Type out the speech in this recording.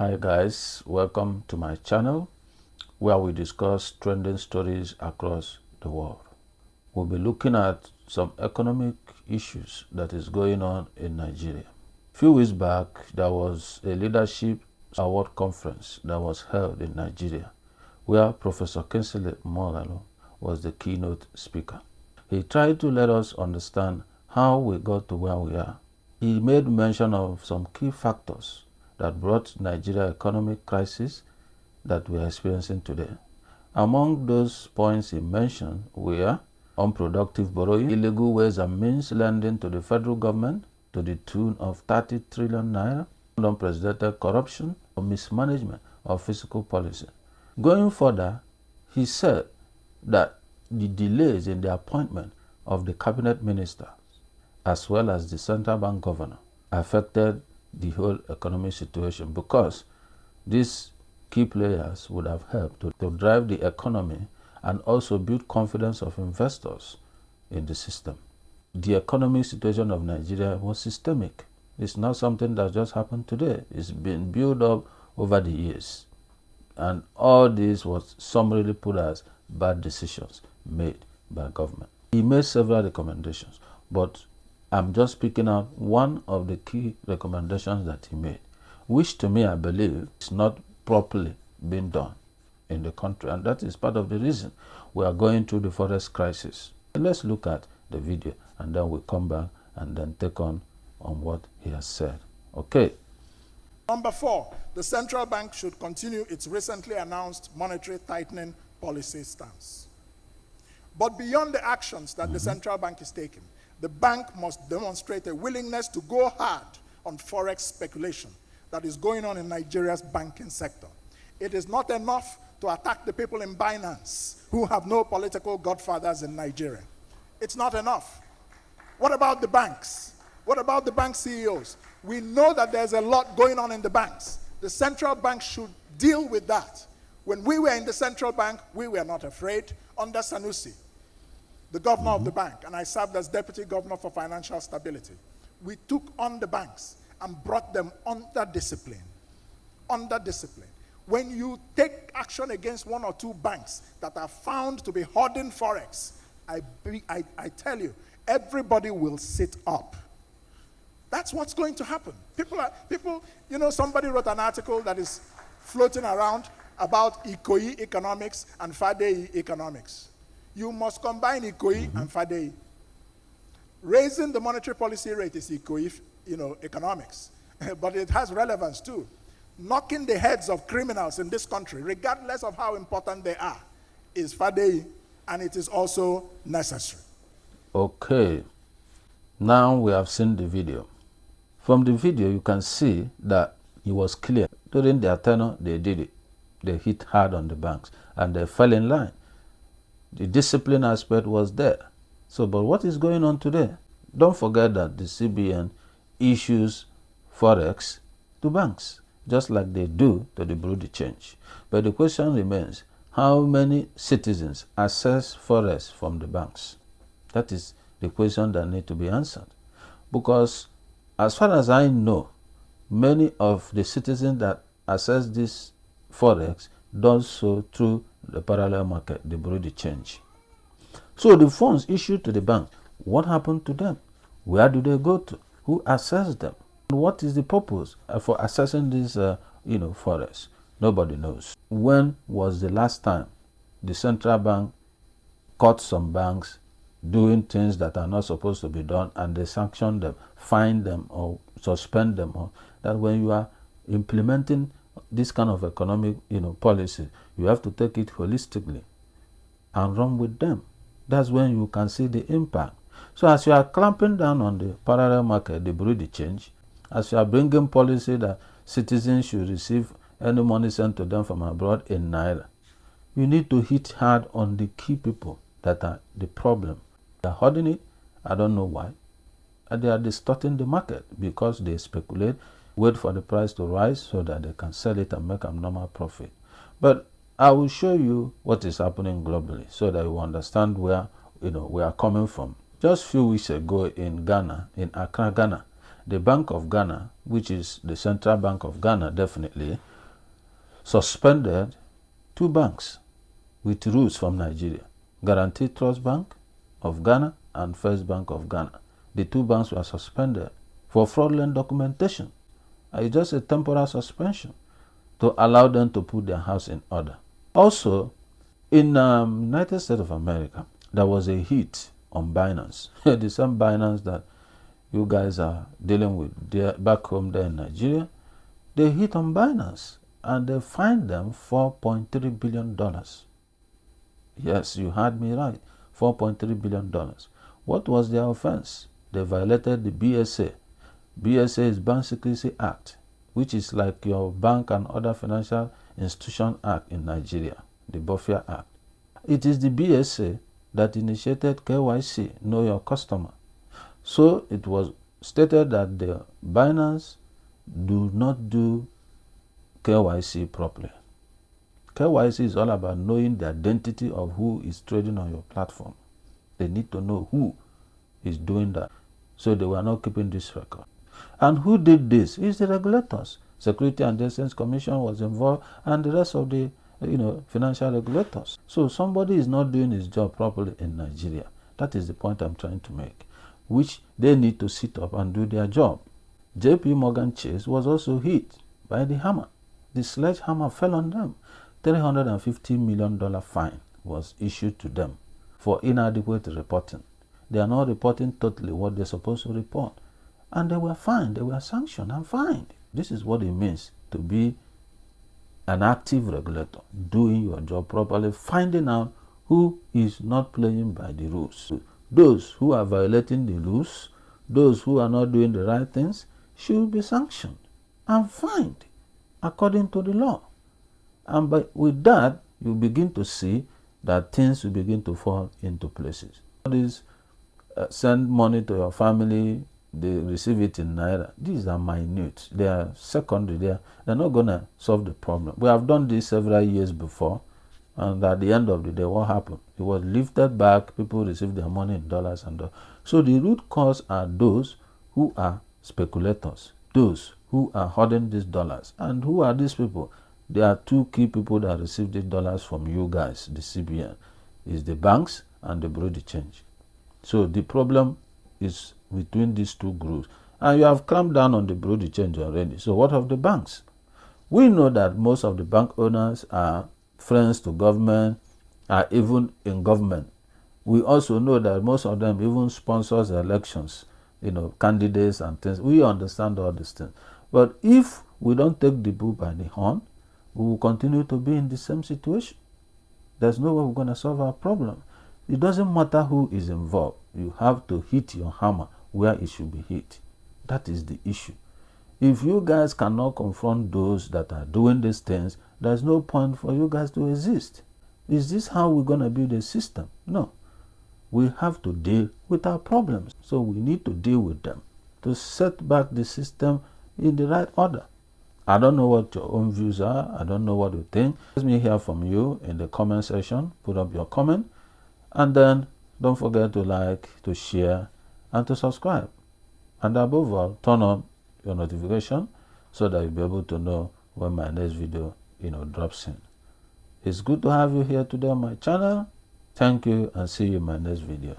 Hi guys, welcome to my channel where we discuss trending stories across the world. We'll be looking at some economic issues that is going on in Nigeria. A few weeks back, there was a leadership award conference that was held in Nigeria where Professor Kingsley Moghalu was the keynote speaker. He tried to let us understand how we got to where we are. He made mention of some key factors that brought Nigeria economic crisis that we are experiencing today. Among those points he mentioned were unproductive borrowing, illegal ways and means lending to the federal government to the tune of 30 trillion naira, unprecedented corruption, or mismanagement of fiscal policy. Going further, he said that the delays in the appointment of the cabinet ministers as well as the central bank governor affected the whole economic situation because these key players would have helped to drive the economy and also build confidence of investors in the system. The economic situation of Nigeria was systemic. It's not something that just happened today. It's been built up over the years. And all this was summarily put as bad decisions made by government. He made several recommendations, but I'm just picking out one of the key recommendations that he made, which to me I believe is not properly being done in the country, and that is part of the reason we are going through the Forex crisis. Let's look at the video and then we'll come back and then take on what he has said. Okay. Number 4, the central bank should continue its recently announced monetary tightening policy stance. But beyond the actions that the central bank is taking, the bank must demonstrate a willingness to go hard on forex speculation that is going on in Nigeria's banking sector. It is not enough to attack the people in Binance who have no political godfathers in Nigeria. It's not enough. What about the banks? What about the bank CEOs? We know that there's a lot going on in the banks. The central bank should deal with that. When we were in the central bank, we were not afraid. Under Sanusi, the governor of the bank, and I served as deputy governor for financial stability, we took on the banks and brought them under discipline. Under discipline. When you take action against one or two banks that are found to be hoarding forex, I tell you, everybody will sit up. That's what's going to happen. People, somebody wrote an article that is floating around about Ikoyi economics and Fadei economics. You must combine Ikoyi and Fadei. Raising the monetary policy rate is Ikoyi, economics, but it has relevance too. Knocking the heads of criminals in this country, regardless of how important they are, is Fadei, and it is also necessary. Okay, now we have seen the video. From the video, you can see that it was clear. During their tenure, they did it. They hit hard on the banks, and they fell in line. The discipline aspect was there. So, but what is going on today? Don't forget that the CBN issues Forex to banks, just like they do to the Bureau de Change. But the question remains, how many citizens access Forex from the banks? That is the question that needs to be answered. Because as far as I know, many of the citizens that access this Forex does so through the parallel market, the Bureau de Change. So the funds issued to the bank, what happened to them? Where do they go to? Who accessed them? And what is the purpose for accessing this, Forex? Nobody knows. When was the last time the central bank caught some banks doing things that are not supposed to be done and they sanction them, fine them, or suspend them? Or that when you are implementing this kind of economic policy, you have to take it holistically and run with them. That's when you can see the impact. So as you are clamping down on the parallel market, the Bureau de Change, as you are bringing policy that citizens should receive any money sent to them from abroad in Naira, you need to hit hard on the key people that are the problem. They are hoarding it, I don't know why, and they are distorting the market because they speculate, wait for the price to rise so that they can sell it and make a normal profit. But I will show you what is happening globally so that you understand where we are coming from. Just a few weeks ago in Ghana, in Accra, Ghana, the Bank of Ghana, which is the Central Bank of Ghana definitely, suspended two banks with rules from Nigeria, Guarantee Trust Bank of Ghana and First Bank of Ghana. The two banks were suspended for fraudulent documentation. It's just a temporary suspension to allow them to put their house in order. Also, in United States of America, there was a hit on Binance. The same Binance that you guys are dealing with there, back home there in Nigeria. They hit on Binance and they fined them $4.3 billion. Yes, you heard me right, $4.3 billion. What was their offense? They violated the BSA. BSA is Bank Secrecy Act, which is like your Bank and Other Financial Institution Act in Nigeria, the BOFIA Act. It is the BSA that initiated KYC, Know Your Customer. So it was stated that the Binance do not do KYC properly. KYC is all about knowing the identity of who is trading on your platform. They need to know who is doing that. So they were not keeping this record. And who did this? It's the regulators. Security and Exchange Commission was involved and the rest of the financial regulators. So somebody is not doing his job properly in Nigeria. That is the point I'm trying to make, which they need to sit up and do their job. JP Morgan Chase was also hit by the hammer. The sledgehammer fell on them. $350 million fine was issued to them for inadequate reporting. They are not reporting totally what they're supposed to report. And they were fined, they were sanctioned and fined. This is what it means to be an active regulator, doing your job properly, finding out who is not playing by the rules. Those who are violating the rules, those who are not doing the right things, should be sanctioned and fined according to the law. And with that, you begin to see that things will begin to fall into places. These send money to your family, they receive it in Naira. These are minute. They are secondary. They're not going to solve the problem. We have done this several years before, and at the end of the day, what happened? It was lifted back. People received their money in dollars and dollars. So the root cause are those who are speculators, those who are hoarding these dollars. And who are these people? There are two key people that receive these dollars from you guys, the CBN. Is the banks and the bureau de change. So the problem is between these two groups. And you have clamped down on the bureau de change already. So what of the banks? We know that most of the bank owners are friends to government, are even in government. We also know that most of them even sponsors elections, candidates and things. We understand all these things. But if we don't take the bull by the horn, we will continue to be in the same situation. There's no way we're going to solve our problem. It doesn't matter who is involved. You have to hit your hammer where it should be hit. That is the issue. If you guys cannot confront those that are doing these things, there's no point for you guys to exist. Is this how we're going to build a system? No. We have to deal with our problems. So we need to deal with them to set back the system in the right order. I don't know what your own views are. I don't know what you think. Let me hear from you in the comment section. Put up your comment. And then don't forget to like, to share, and to subscribe. And above all, turn on your notification so that you'll be able to know when my next video drops in. It's good to have you here today on my channel. Thank you and see you in my next video.